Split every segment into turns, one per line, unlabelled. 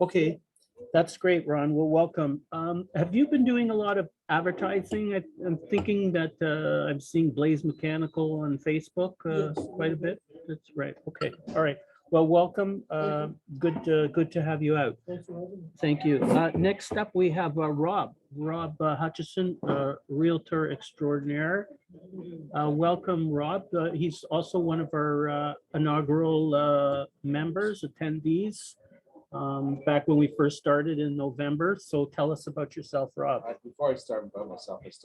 Okay, that's great, Ron. Well, welcome. Have you been doing a lot of advertising? I'm thinking that I'm seeing Blaze Mechanical on Facebook quite a bit. That's right. Okay. All right. Well, welcome. Good to have you out. Thank you. Next up, we have Rob Hutcheson, Realtor Extraordinaire. Welcome, Rob. He's also one of our inaugural members, attendees. Back when we first started in November. So tell us about yourself, Rob.
Before I start about myself, I just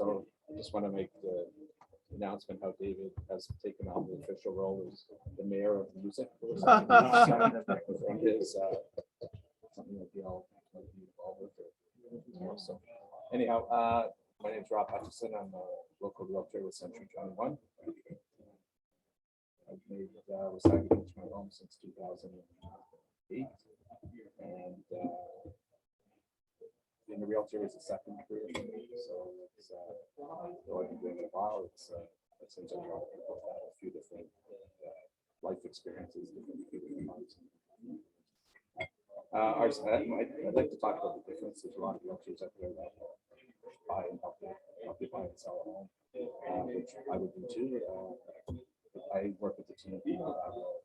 want to make the announcement how David has taken on the official role as the mayor of music. From his something that we all might be involved with. So anyhow, my name is Rob Hutcheson. I'm a local realtor with Century 21. I've made Wasaga my home since 2008. And being a realtor is a second career for me, so it's though I've been doing it a while. It's since I've had a few different life experiences, different months. I'd like to talk about the difference. There's a lot of realtors out there that buy and help you buy and sell a home, which I would do too. I work with the team of people that will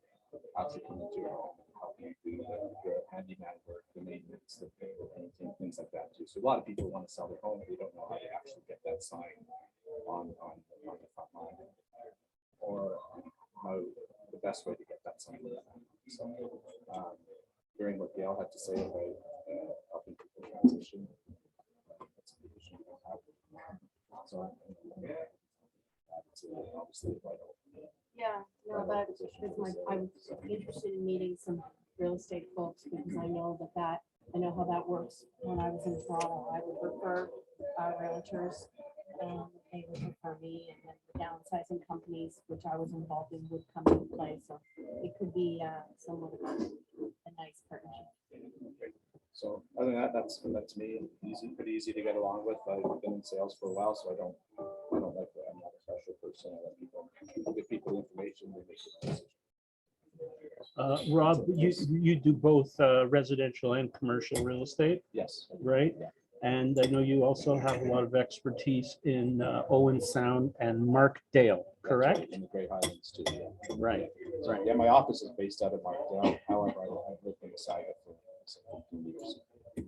actually come into your home. Help you do the handyman work, the maintenance, the painting, things like that too. So a lot of people want to sell their home, but they don't know how to actually get that sign on the front line, or how the best way to get that sign. So hearing what Gail had to say about helping people transition, that's a position we don't have. So that's obviously vital.
Yeah, no, that is I'm interested in meeting some real estate folks because I know I know how that works. When I was in Toronto, I would refer realtors, they would refer me, and then the downsizing companies, which I was involved in, would come into play. So it could be somewhat of a nice partnership.
So other than that, that's me. Pretty easy to get along with. I've been in sales for a while, so I don't like that. I'm not a special person. I let people give people information. They make a decision.
Rob, you do both residential and commercial real estate?
Yes.
Right?
Yeah.
And I know you also have a lot of expertise in Owen Sound and Markdale, correct?
Right, in the Great Highlands too. Yeah.
Right.
So,
Right.
yeah, my office is based out of Markdale. However, I've lived in Wasaga for 15 years.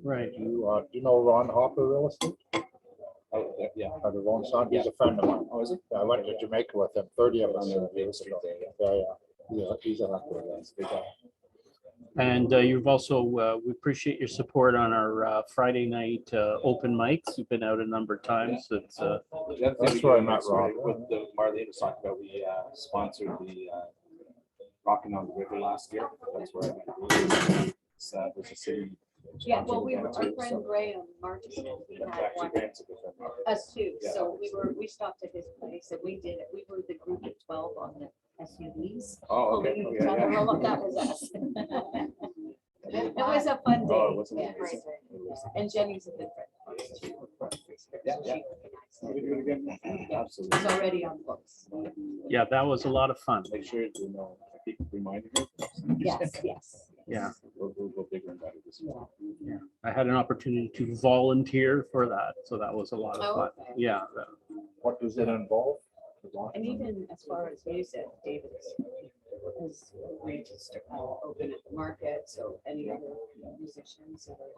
Right.
You know Ron Hopper Real Estate?
Oh, yeah.
Out of Owen Sound. He's a friend of mine.
Oh, is it?
I went to Jamaica with him 30 of us
On the
years
Street
ago.
there,
Yeah, he's a hacker.
Big guy.
And you've also, we appreciate your support on our Friday night open mics. You've been out a number of times. It's
The other thing
That's
we
where I
do
met Rob.
with the Marlene was talking about, we sponsored the Rocking on the River last year. That's where I met. There's a city.
Yeah, well,
sponsoring
our
that too,
friend
so
Ray on Martin, he
that's
had
actually
one,
Grant's a good friend of mine.
us too.
Yeah.
So we stopped at his place and we did it. We were the group of 12 on the SUVs.
Oh, okay.
Pulling
Oh,
each
yeah,
other.
yeah.
Well, that was us. It was a fun day.
Oh, it wasn't
Yeah.
it?
And Jenny's a good friend.
Yeah, yeah. We do it again.
Yeah.
Absolutely.
It's already on books.
yeah, that was a lot of fun.
Make sure you know, I keep reminding her.
Yes, yes.
Yeah.
We'll go bigger and better this year.
Yeah. I had an opportunity to volunteer for that, so that was a lot of
Oh,
fun.
okay.
Yeah.
What does it involve?
And even as far as music, David is arranged to open at the market, so any other musicians that are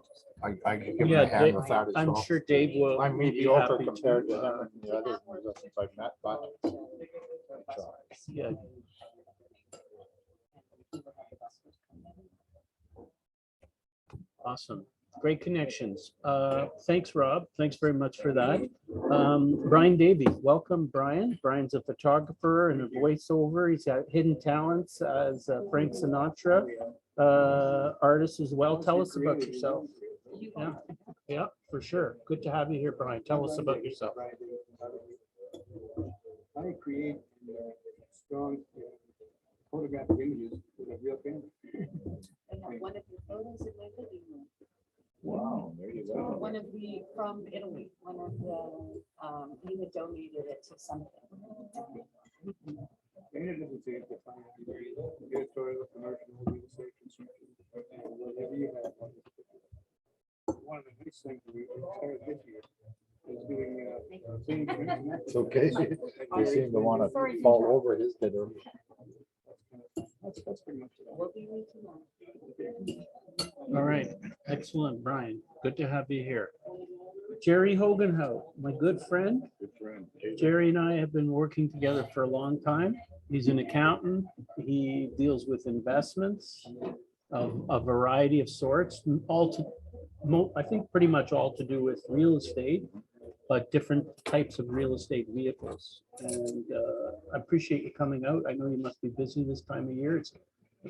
interested.
I can give him
Yeah,
a hand
Dave,
with that as
I'm
well.
sure Dave will.
I'm
be
mediocre
happy
compared to
to,
him and the other musicians I've met, but I try.
Yeah. Awesome. Great connections. Thanks, Rob. Thanks very much for that. Brian Davies, welcome, Brian. Brian's a photographer and a voiceover. He's got hidden talents as Frank Sinatra artist as well. Tell us about yourself. Yeah, yeah, for sure. Good to have you here, Brian. Tell us about yourself.
I create strong photographic images with a real camera.
I have one of your photos in my living room.
Wow, there you go.
One of the, from Italy, one of the, he had donated it to something.
And it doesn't say it's a fine, get a story of commercial. thing we started this year. Is doing, things.
It's okay. You seem to want to fall over his head.
That's pretty much it.
We'll be with you.
All right, excellent, Brian. Good to have you here. Jerry Hogan, my good friend.
Good friend.
Jerry and I have been working together for a long time. He's an accountant. He deals with investments of a variety of sorts, I think pretty much all to do with real estate, but different types of real estate vehicles. And I appreciate you coming out. I know you must be busy this time of year. It's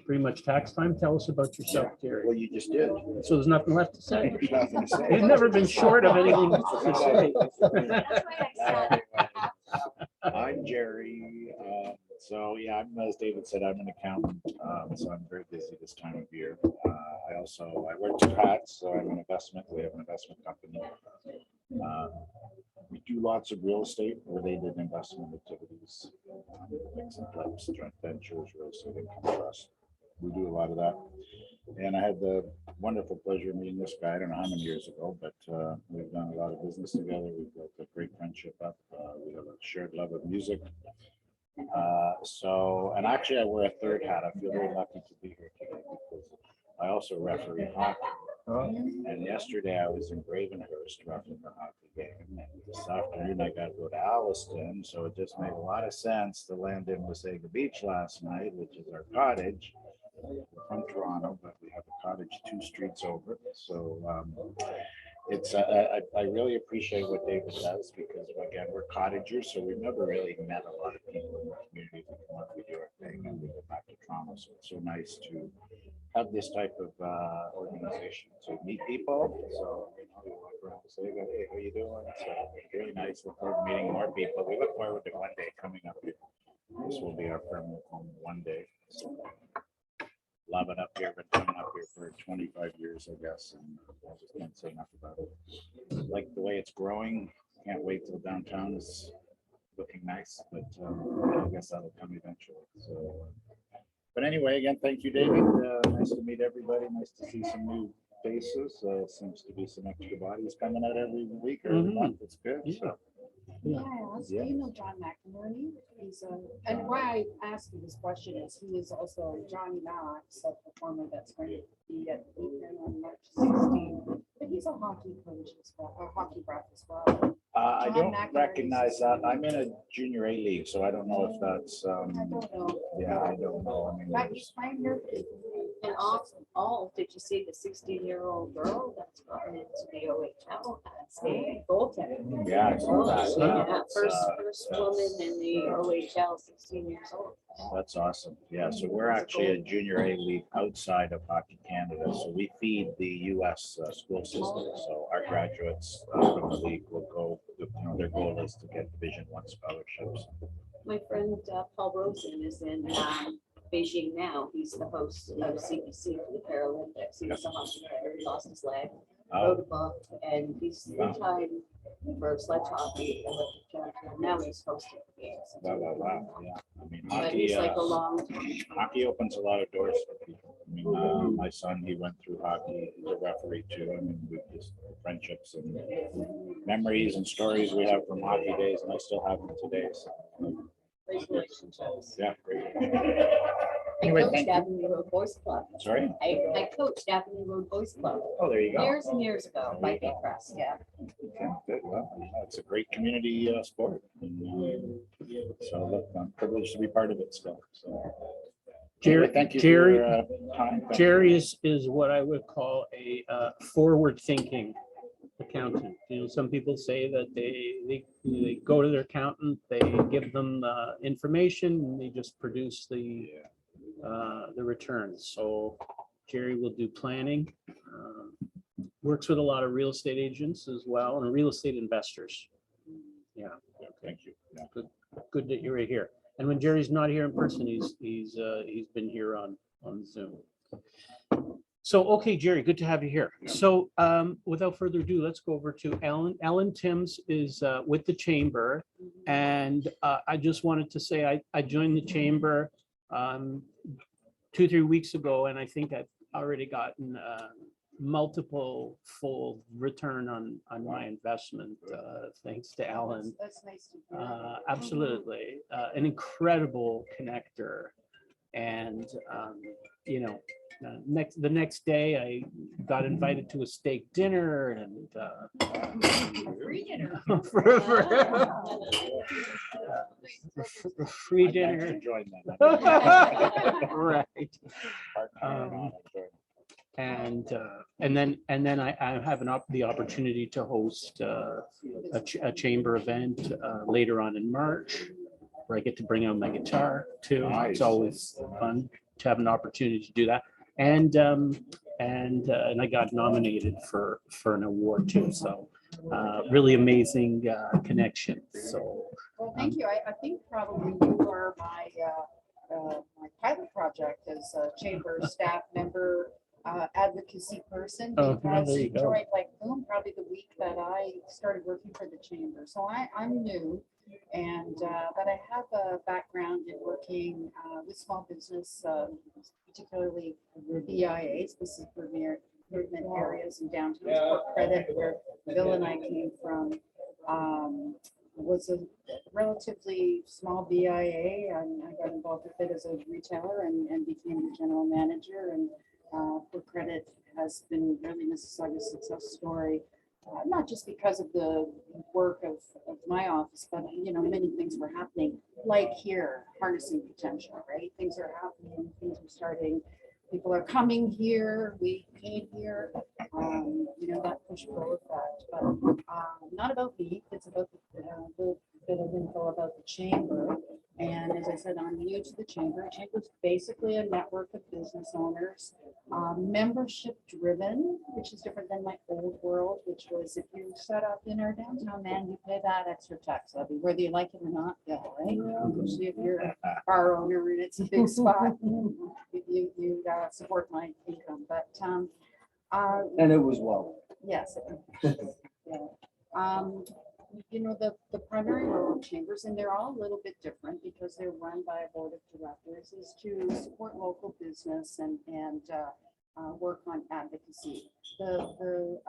pretty much tax time. Tell us about yourself, Jerry.
Well, you just did.
So there's nothing left to say.
There's nothing to say.
You've never been short of anything to say.
That's why I said.
I'm Jerry. So yeah, as David said, I'm an accountant. So I'm very busy this time of year. I wear two hats. So we have an investment company. We do lots of real estate related investment activities, fix and flips, joint ventures, real estate income trust. We do a lot of that. And I had the wonderful pleasure of meeting this guy, I don't know how many years ago, but we've done a lot of business together. We've built a great friendship up. We have a shared love of music. And actually I wear a third hat. I feel very lucky to be here today because I also referee hockey. And yesterday I was in Gravenhurst refereeing the hockey game. And this afternoon I got to go to Alliston. So it just made a lot of sense to land in Wasaga Beach last night, which is our cottage. We're from Toronto, but we have a cottage 2 streets over. So I really appreciate what David does because again, we're cottagers, so we've never really met a lot of people in the community that come up, we do our thing and we go back to Toronto. So it's so nice to have this type of organization to meet people. So you walk around and say, hey, how you doing? So it's really nice. Look forward to meeting more people. We look forward to one day coming up here. This will be our permanent home one day. So, love it up here, been coming up here for 25 years, I guess, and I just can't say enough about it. Like the way it's growing, can't wait till downtown is looking nice, but I guess that'll come eventually. So, but anyway, again, thank you, David. Nice to meet everybody. Nice to see some new faces. Seems to be some extra bodies coming out every week or every month. It's good. So.
Yeah, do you know John McNamara? He's and why I asked you this question is he is also Johnny Knox, a performer that's going to be at the weekend on March 16th. But he's a hockey coach as well, or hockey rep as well.
I don't recognize that. I'm in a junior A league, so I don't know if that's.
I don't know.
Yeah, I don't know. I mean,
But he's playing here. And all, did you see the 16-year-old girl that's gotten into the OHL and goaltender?
yeah, I saw that.
Yeah, first woman in the OHL, 16 years old.
That's awesome. Yeah, so we're actually a junior A league outside of Hockey Canada. So we feed the U.S. School system. So our graduates from the league will go, their goal is to get Division I scholarships.
My friend Paul Rosen is in Beijing now. He's the host of CBC for the Paralympics. He was a hockey player. He lost his leg, wrote a book, and he's 3-time for sledge hockey Olympic champion. Now he's hosting the games.
Wow. Yeah. I mean,
But
hockey,
he's like a long
hockey opens a lot of doors for people. I mean, my son, he went through hockey. He's a referee too. I mean, we just friendships and memories and stories we have from hockey days, and I still have them today. So,
relationships.
yeah, great.
I
Anyway,
coached
thank you.
Avenue Road Boys Club.
Sorry?
I coached Avenue Road Boys Club
Oh, there you go.
years and years ago. By Press, yeah.
Okay, good. Well, yeah, it's a great community sport. And, so look, I'm privileged to be part of it still. So,
Jerry,
anyway, thank you
Jerry,
for your time. Thank
Jerry
you.
is what I would call a forward-thinking accountant. Some people say that they go to their accountant, they give them information, and they just produce the returns. So Jerry will do planning, works with a lot of real estate agents as well, and real estate investors. Yeah,
Thank you. Yeah.
good that you're here. And when Jerry's not here in person, he's been here on Zoom. So, okay, Jerry, good to have you here. So without further ado, let's go over to Ellen. Ellen Timms is with the chamber. And I just wanted to say I joined the chamber 2-3 weeks ago, and I think I've already gotten multiple fold return on my investment, thanks to Alan.
That's nice to hear.
Absolutely, an incredible connector. And, the next day I got invited to a steak dinner and
Free dinner.
free
I'd like to
dinner.
join that.
Right.
Partner,
And then I have the opportunity to host a chamber event later on in March, where I get to bring out my guitar too.
Nice.
It's always fun to have an opportunity to do that. And I got nominated for an award too. So really amazing connection. So
Well, thank you. I think probably you are my pilot project as a chamber staff member, advocacy person.
Oh,
Because
there you
you
go.
joined like boom, probably the week that I started working for the chamber. So I'm new, and but I have a background in working with small business, particularly BIAs, business improvement areas in downtown Port Credit, where Bill and I came from. Was a relatively small BIA, and I got involved with it as a retailer and became the general manager. And Port Credit has been really Mississauga's success story, not just because of the work of my office, but many things were happening, like here, harnessing potential, right? Things are happening, things are starting. People are coming here. We came here. That push-pull effect, but not about me. It's about the bit of info about the chamber. And as I said, I'm new to the chamber. Chamber is basically a network of business owners, membership driven, which is different than my old world, which was if you set up in our downtown, man, you pay that extra tax levy, whether you like it or not, Bill, right? Especially if you're a bar owner and it's a big spot, you support my income. But
And it was well.
yes. Yeah. The primary role of chambers, and they're all a little bit different because they're run by a board of directors, is to support local business and work on advocacy. The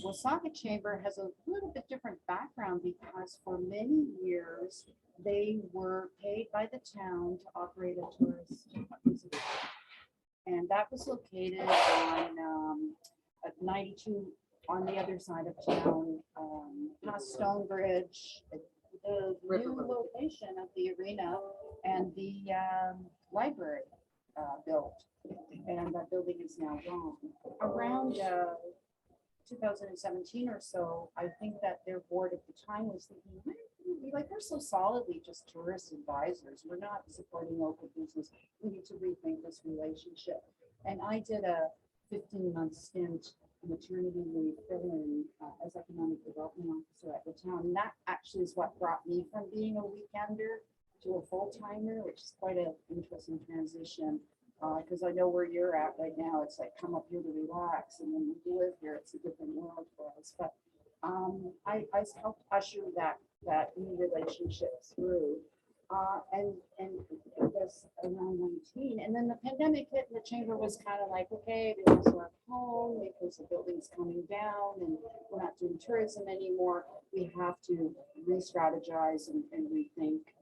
Wasaga Chamber has a little bit different background because for many years they were paid by the town to operate a tourist exhibition. And that was located on at 92 on the other side of town, past Stonebridge, the new location of the arena and the library built. And that building is now gone. Around 2017 or so, I think that their board at the time was thinking, we're so solidly just tourist advisors. We're not supporting local business. We need to rethink this relationship. And I did a 15-month stint maternity leave filling as economic development officer at the town. And that actually is what brought me from being a weekender to a full-timer, which is quite an interesting transition. Because I know where you're at right now. It's like come up here to relax, and when you live here, it's a different world for us. But I helped usher that new relationship through, and it was around 19, and then the pandemic hit, and the chamber was kind of like, okay, they also left home because the building's coming down, and we're not doing tourism anymore. We have to re-strategize and rethink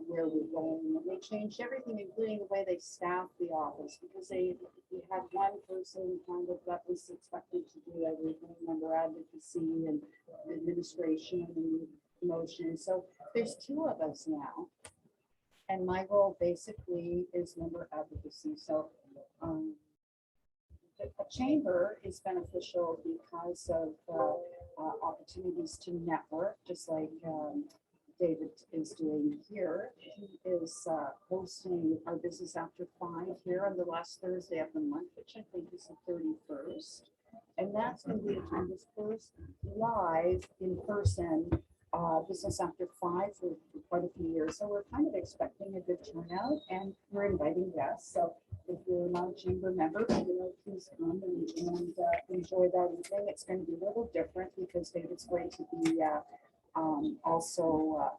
where we're going. And they changed everything, including the way they staffed the office, because they had one person kind of that was expected to do everything, member advocacy and administration and promotion. So there's two of us now, and my role basically is member advocacy. So a chamber is beneficial because of opportunities to network, just like David is doing here. He is hosting our Business After 5 here on the last Thursday of the month, which I think is the 31st. And that's going to be Atlanta's first live in person Business After 5 for quite a few years. So we're kind of expecting a good turnout, and we're inviting guests. So if you're not a chamber member, please come and enjoy that evening. It's going to be a little different because David's going to be also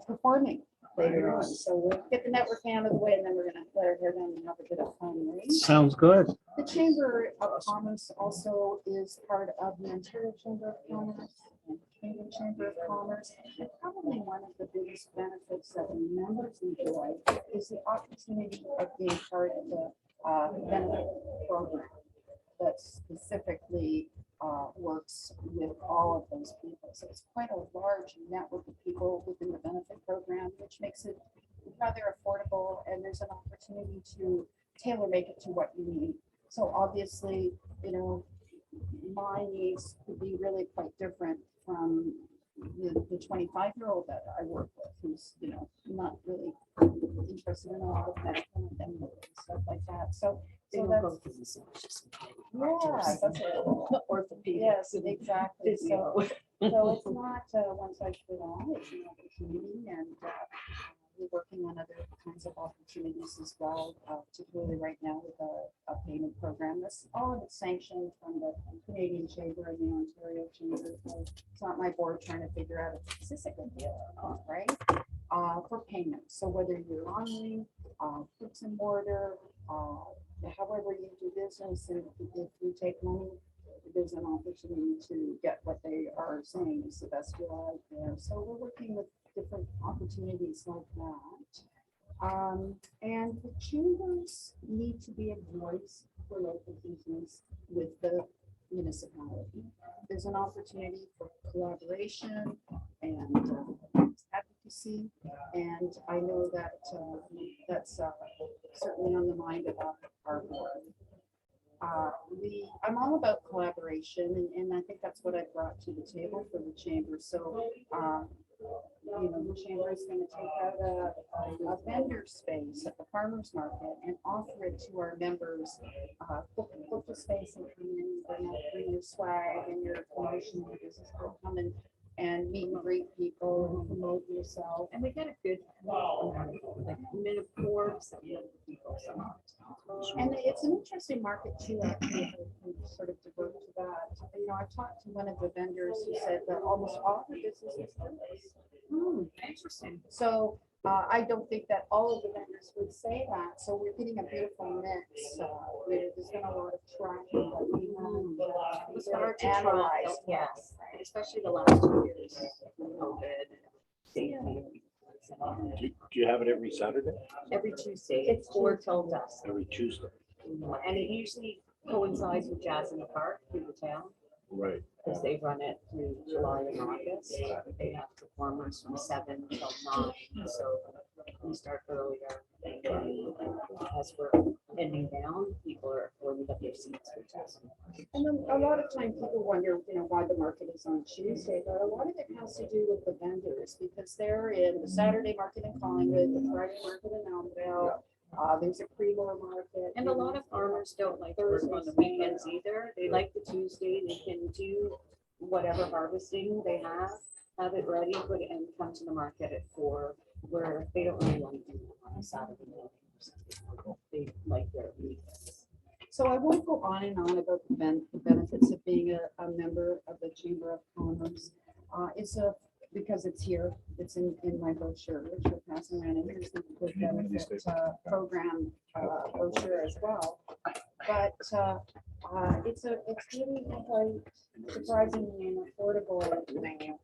performing later on. So we'll get the networking out of the way and then we're gonna let our hair down and have a bit of fun, right?
Sounds good.
The Chamber of Commerce also is part of the Ontario Chamber of Commerce and Canadian Chamber of Commerce. And probably one of the biggest benefits that the members enjoy is the opportunity of being part of the benefit program that specifically works with all of those people. So it's quite a large network of people within the benefit program, which makes it rather affordable, and there's an opportunity to tailor make it to what you need. So obviously, you know, my needs could be really quite different from the 25-year-old that I work with, who's, you know, not really interested in a lot of medical and stuff like that. So that's, yeah, that's it.
Orthopedic.
Yes, exactly. So it's not one size fits all. It's an opportunity, and we're working on other kinds of opportunities as well, particularly right now with a payment program. That's all of it sanctioned from the Canadian Chamber and the Ontario Chamber. So it's not my board trying to figure out if this is a good deal or not, right? For payment. So whether you're online, bricks and mortar, however you do business, and if you take money, there's an opportunity to get what they are saying is the best deal out there. So we're working with different opportunities like that. And the chambers need to be a voice for local business with the municipality. There's an opportunity for collaboration and advocacy, and I know that that's certainly on the mind of our board. I'm all about collaboration, and I think that's what I brought to the table for the chamber. So, you know, the chamber is going to take out a vendor space at the farmers market and offer it to our members. Book the space and come in, bring your swag and your promotion, your business card, come in and meet and greet people and promote yourself.
And we get a good, like, minute four, some people.
And it's an interesting market too, actually, to sort of divert to that. You know, I talked to one of the vendors who said that almost all the business is tourists.
Interesting.
So I don't think that all of the vendors would say that. So we're getting a beautiful mix. There's been a lot of tracking that we haven't
It's
really
hard to
analyzed.
try, yes, especially the last 2 years. COVID, safety.
Do you have it every Saturday?
Every Tuesday, it's 4 till dusk.
Every Tuesday?
And it usually coincides with Jazz in the Park through the town,
Right.
because they run it through July and August. They have performers from 7 till 9, so we start earlier. As we're ending down, people are warming up their seats for Jazz.
And then a lot of time people wonder, you know, why the market is on Tuesday, but a lot of it has to do with the vendors, because they're in the Saturday market in Collingwood, the Friday market in Elmvale. There's a Creemore market.
And a lot of farmers don't like to work on the weekends either. They like the Tuesday, they can do whatever harvesting they have it ready, put it and come to the market at 4, where they don't really want to do it on a Saturday morning. They like their weekends.
So I won't go on and on about the benefits of being a member of the Chamber of Commerce. Because it's here, it's in my brochure, which we're passing around, and here's the benefit program brochure as well. But it's really quite surprisingly an affordable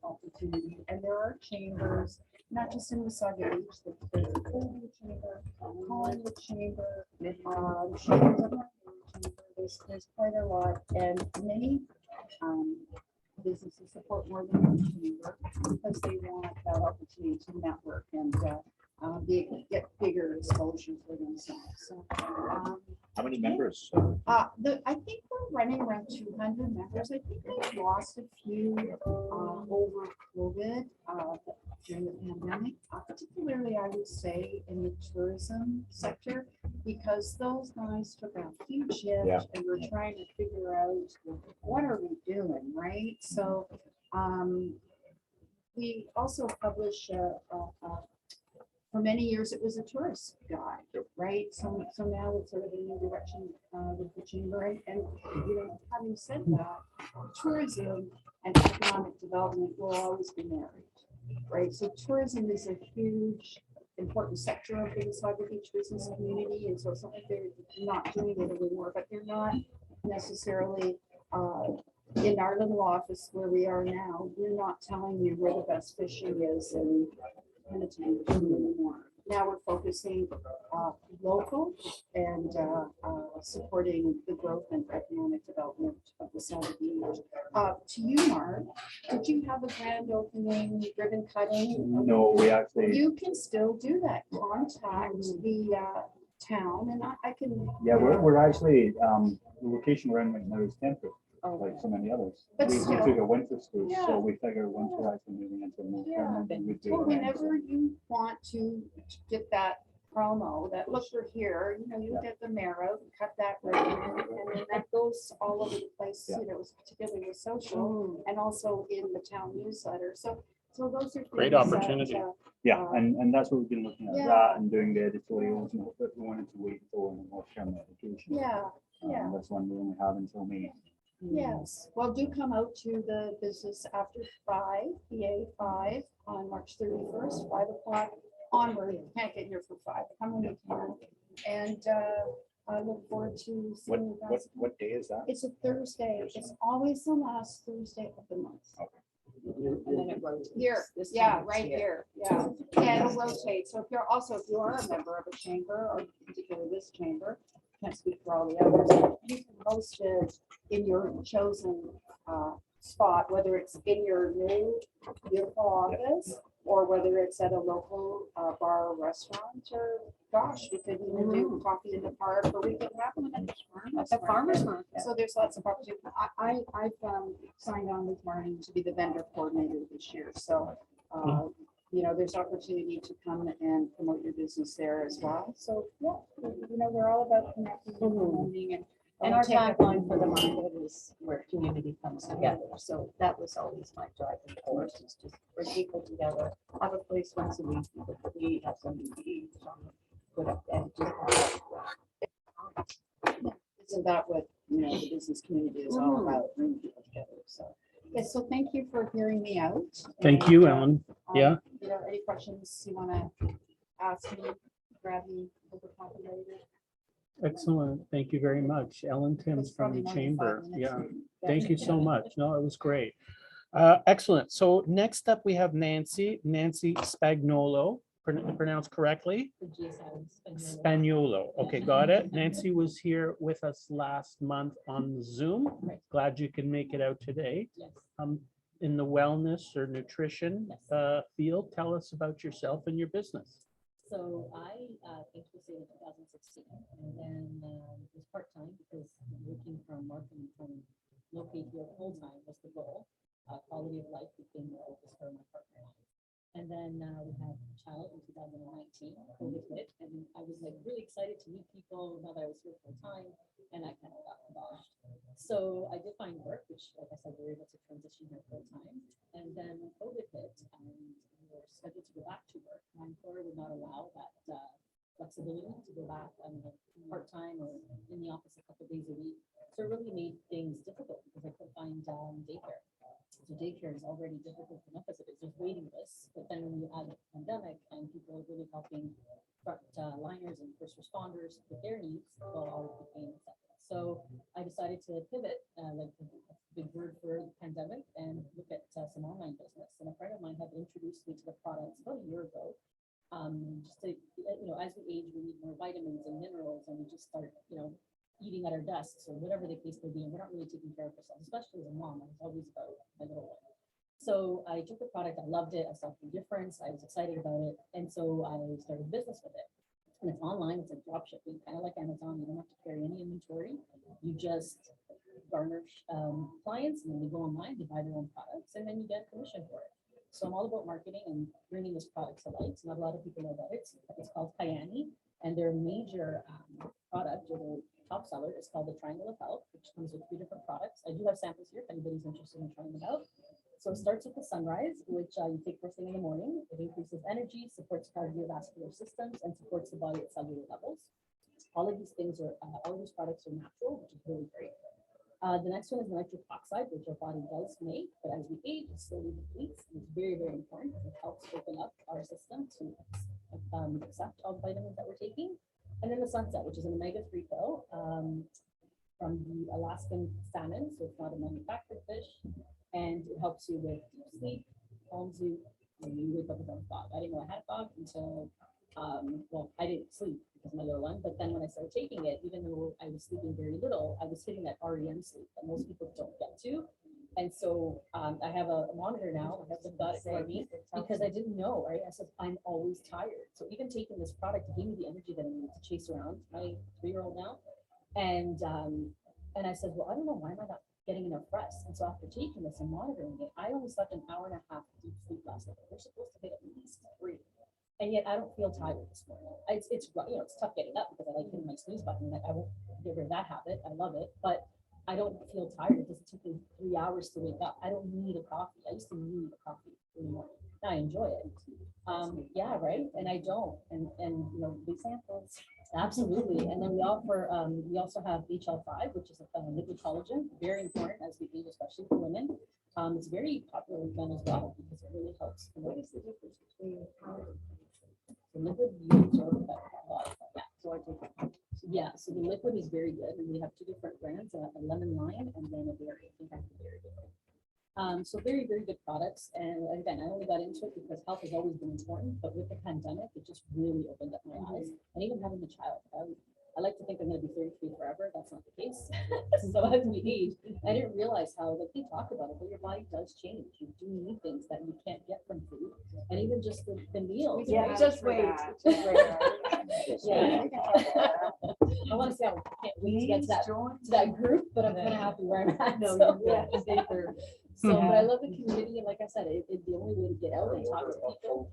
opportunity, and there are chambers, not just in Wasaga Beach, there's the Hogan Chamber, Collingwood Chamber, chambers of our chamber. There's quite a lot, and many businesses support more than one chamber because they want that opportunity to network and get bigger exposure for themselves. So,
How many members?
I think we're running around 200 members. I think we've lost a few over COVID during the pandemic, particularly I would say in the tourism sector, because those guys took a huge hit and we're trying to figure out what are we doing, right? So we also publish for many years it was a tourist guide, right? So now it's sort of a new direction with the chamber, and you know, having said that, tourism and economic development will always be married, right? So tourism is a huge important sector of the Wasaga Beach business community. And so it's not like they're not doing it anymore, but they're not necessarily in our little office where we are now. We're not telling you where the best fishing is in Penatang anymore. Now we're focusing local and supporting the growth and economic development of the Wasaga Beach. To you, Mark, did you have a grand opening, ribbon cutting?
No, we actually,
You can still do that. Contact the town and I can.
yeah, we're actually, the location we're in right now is temporary,
Oh,
like so many others.
But
We
still.
took a winter school,
Yeah.
so we figure once we're actually moving into a more
Yeah.
permanent, then we do.
Well,
events.
whenever you want to get that promo that, look, we're here, you know, you get the marrow, cut that ribbon, and then that goes all over the place, you know, particularly with social and also in the town newsletter. So those are.
Great
things that,
opportunity.
Yeah, and that's what we've been looking at,
Yeah.
that and doing the editorials, and but we wanted to wait until a more permanent location.
Yeah, yeah.
This one we only have until May.
Yes, well, do come out to the business after 5, PA 5 on March 31st, 5 o'clock onward. You can't get here for 5, come when you can. And I look forward to seeing you guys.
What day is that?
It's a Thursday. It's always the last Thursday of the month.
And then it rotates.
Here,
This
yeah,
time it's
right here, yeah. Yeah, it'll rotate. So if you're also, if you are a member of a chamber, or particularly this chamber, can't speak for all the others, you can host it in your chosen spot, whether it's in your new beautiful office, or whether it's at a local bar or restaurant, or gosh, we could even do coffee in the park, or we could have one at the farmer's market. So there's lots of opportunity. I've signed on with Martin to be the vendor coordinator this year, so you know, there's opportunity to come and promote your business there as well. So, yeah, you know, we're all about connecting and promoting
And our
take it-
tagline for the market is where community comes together. So that was always my driving force, is just bring people together, have a place once a week, we have something to eat, put up and just have
Isn't that what, you know, the business community is all about, bringing people together, so. Yes, so thank you for hearing me out.
Thank
And,
you, Ellen. Yeah.
You know, any questions you wanna ask me, grab me, overpopulated?
Excellent. Thank you very much. Ellen Timms
That's
from the
probably
chamber.
95 minutes.
Yeah. Thank you so much. No, it was great. Excellent. So next up, we have Nancy Spagnolo, pronounced correctly? Spagnolo. Okay, got it. Nancy was here with us last month on Zoom. Glad you can make it out today. In the wellness or nutrition field, tell us about yourself and your business.
So I came to the state in 2016 and then was part-time because working from marketing from locate here full-time was the goal. Quality of life became the focus for my partner. And then we had a child in 2019, COVID hit, and I was like really excited to meet people now that I was here full-time, and I kind of got involved. So I did find work, which like I said, we were able to transition here full-time. And then when COVID hit, and we were scheduled to go back to work. My employer would not allow that flexibility to go back part-time or in the office a couple days a week. So it really made things difficult because I couldn't find daycare. So daycare is already difficult enough as it is, just waiting lists. But then when you add the pandemic and people are really helping front liners and first responders with their needs, well, all of became accepted. So I decided to pivot, like a big word for the pandemic, and look at some online business. And a friend of mine had introduced me to the products about a year ago. Just to, you know, as we age, we need more vitamins and minerals, and we just start, you know, eating at our desks or whatever the case may be, and we're not really taking care of ourselves, especially as a mom. I was always about my little one. So I took the product, I loved it, I saw the difference, I was excited about it, and so I started business with it. And it's online, it's like drop shipping, kind of like Amazon. You don't have to carry any inventory. You just garner clients, and then they go online, they buy their own products, and then you get commission for it. So I'm all about marketing and bringing this product to light. Not a lot of people know about it. It's called Kayani, and their major product, or their top seller, is called the Triangle of Health, which comes with 3 different products. I do have samples here if anybody's interested in trying them out. So it starts with the sunrise, which you take first thing in the morning. It increases energy, supports cardiovascular systems, and supports the body at cellular levels. All of these things are, all of these products are natural, which is really great. The next one is nitric oxide, which our body does make, but as we age, it slowly depletes. And it's very, very important because it helps open up our system to accept all the vitamins that we're taking. And then the sunset, which is an omega-3 pill from the Alaskan salmon, so it's not a manufactured fish, and it helps you with deep sleep, calms you when you wake up without a fog. I didn't know I had a fog until, well, I didn't sleep because of my little one, but then when I started taking it, even though I was sleeping very little, I was hitting that REM sleep that most people don't get to. And so I have a monitor now. My husband got it for me because I didn't know, right? I said, I'm always tired. So even taking this product gave me the energy that I need to chase around my 3-year-old now. And I said, well, I don't know, why am I not getting enough rest? And so after taking this and monitoring it, I only slept an hour and a half deep sleep last night. We're supposed to get at least 3. And yet I don't feel tired this morning. It's you know, it's tough getting up because I like hitting my snooze button. Like I won't get rid of that habit. I love it, but I don't feel tired. It doesn't take me 3 hours to wake up. I don't need a coffee. I used to need a coffee in the morning. Now I enjoy it. Yeah, right. And I don't. And you know, big samples. Absolutely. And then we offer, we also have HL5, which is a liquid collagen, very important as we age, especially for women. It's very popular with men as well because it really helps. And what is the difference between the liquid you absorb better? Yeah, so I take it. Yeah, so the liquid is very good, and we have 2 different brands, a lemon lime and then a berry. I think that's a berry. So very, very good products. And again, I only got into it because health has always been important, but with the pandemic, it just really opened up my eyes. And even having a child, I like to think I'm going to be 33 forever. That's not the case. So as we age, I didn't realize how, like, they talk about it, but your body does change. You do need things that you can't get from food, and even just the meals.
Yeah,
right?
just wait.
Yeah. I want to say I can't wait to get to that group, but I'm kind of happy where I'm at. So, yeah, stay there. So, but I love the community, and like I said, it's the only way to get out and talk to people.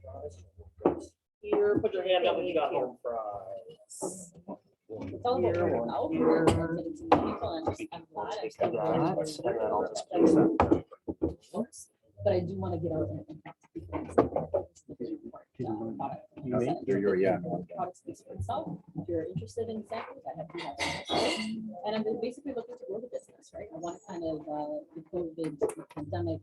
Here, put your hand up when you got home fries.
It's all about word of mouth, and getting to know people, and I'm glad I'm still very but I do want to get out and talk to people. Product speaks for itself. If you're interested in samples, I have samples. And I'm basically looking to grow the business, right? I want to kind of, the COVID pandemic,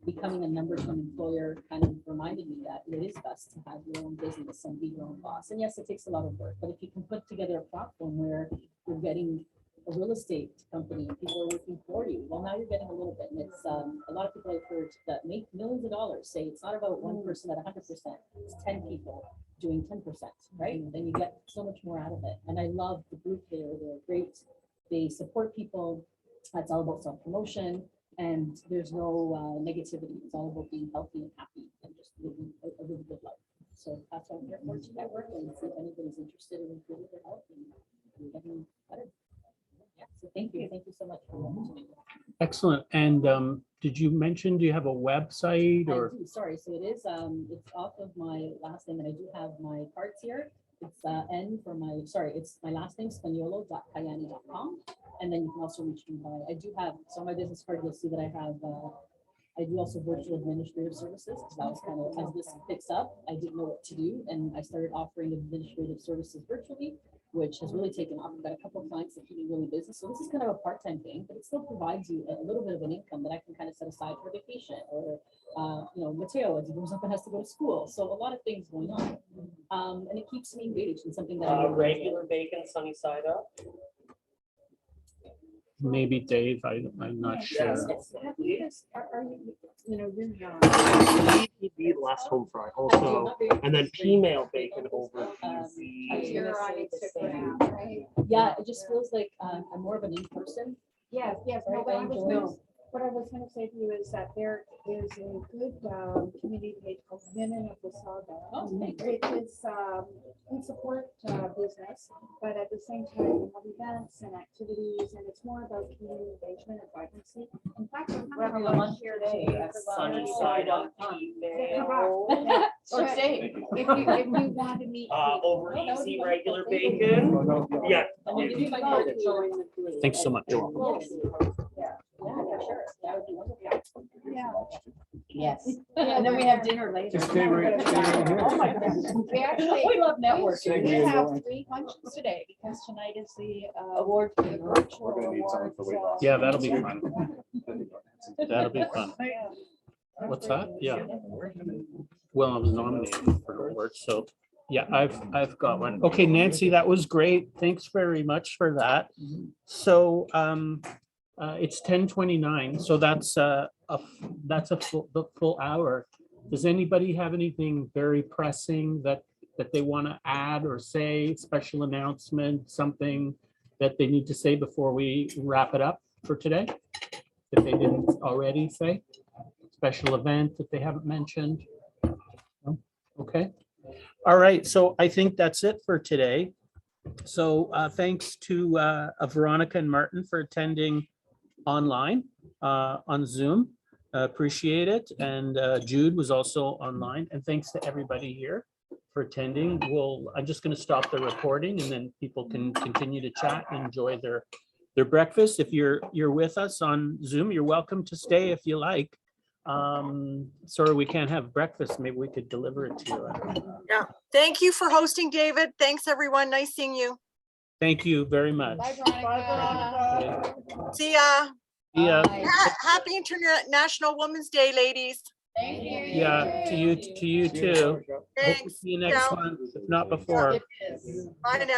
becoming a numbers one employer kind of reminded me that it is best to have your own business and be your own boss. And yes, it takes a lot of work, but if you can put together a platform where you're getting a real estate company, people are working for you, well, now you're getting a little bit. And it's a lot of people I've heard that make millions of dollars say it's not about one person at 100%, it's 10 people doing 10%, right? And then you get so much more out of it. And I love the group there. They're great. They support people. It's all about self-promotion. And there's no negativity. It's all about being healthy and happy and just living a really good life. So that's why I'm here for to network and see if anybody's interested in improving their health and getting better. Yeah, so thank you. Thank you so much for the opportunity.
Excellent. And did you mention, do you have a website
I
or?
do, sorry. So it is, it's off of my last name, and I do have my cards here. It's N for my, sorry, it's my last name, spaniolo.cayani.com. And then you can also reach me by, I do have, so on my business card, you'll see that I have, I do also virtual administrative services, because that was kind of, as this picks up, I didn't know what to do. And I started offering administrative services virtually, which has really taken off. I've got a couple of clients that keep me really busy. So this is kind of a part-time thing, but it still provides you a little bit of an income that I can kind of set aside for vacation or, you know, Mateo, as he grows up and has to go to school. So a lot of things going on. And it keeps me engaged in something that
Regular bacon, sunny side up.
Maybe Dave, I'm not sure.
Have you guys, are you, you know, you're young.
The last home fry also, and then female bacon over
You're on Instagram, right?
Yeah, it just feels like I'm more of an in-person.
Yes, yes. No,
Right,
what I was gonna say to you is that there is a good community page called Women of Wasaga.
Oh, thank you.
Which is, we support business, but at the same time, we have events and activities, and it's more about community engagement and vibrancy. In fact, we're having a lunch here today.
sunny side up.
Or say, if you want to meet.
Over easy regular bacon. Yeah.
I'm gonna give you my card.
Thanks so much.
Yes. Yeah, for sure. That would be wonderful.
Yeah.
Yes.
And then we have dinner later.
Just stay right here.
Oh my goodness. We actually.
We love networking.
We have 3 lunches today because tonight is the award for the virtual
We're gonna need something for weight loss.
Yeah, that'll be fun. That'll be fun. What's that? Yeah. Well, I was nominated for an award, so Yeah, I've got one. Okay, Nancy, that was great. Thanks very much for that. So it's 10:29, so that's the full hour. Does anybody have anything very pressing that they want to add or say, special announcement, something that they need to say before we wrap it up for today? That they didn't already say? Special event that they haven't mentioned? No? Okay. All right, so I think that's it for today. So thanks to Veronica and Martin for attending online on Zoom. Appreciate it. And Jude was also online. And thanks to everybody here for attending. I'm just going to stop the recording and then people can continue to chat and enjoy their breakfast. If you're with us on Zoom, you're welcome to stay if you like. Sorry, we can't have breakfast. Maybe we could deliver it to you.
Yeah. Thank you for hosting, David. Thanks, everyone. Nice seeing you.
Thank you very much.
Bye, Veronica.
See ya.
Yeah,
Happy International Women's Day, ladies.
Thank you.
yeah, to you too. Hope to
Thanks.
see you next
Ciao.
month, if not before.
It is.
Bye now.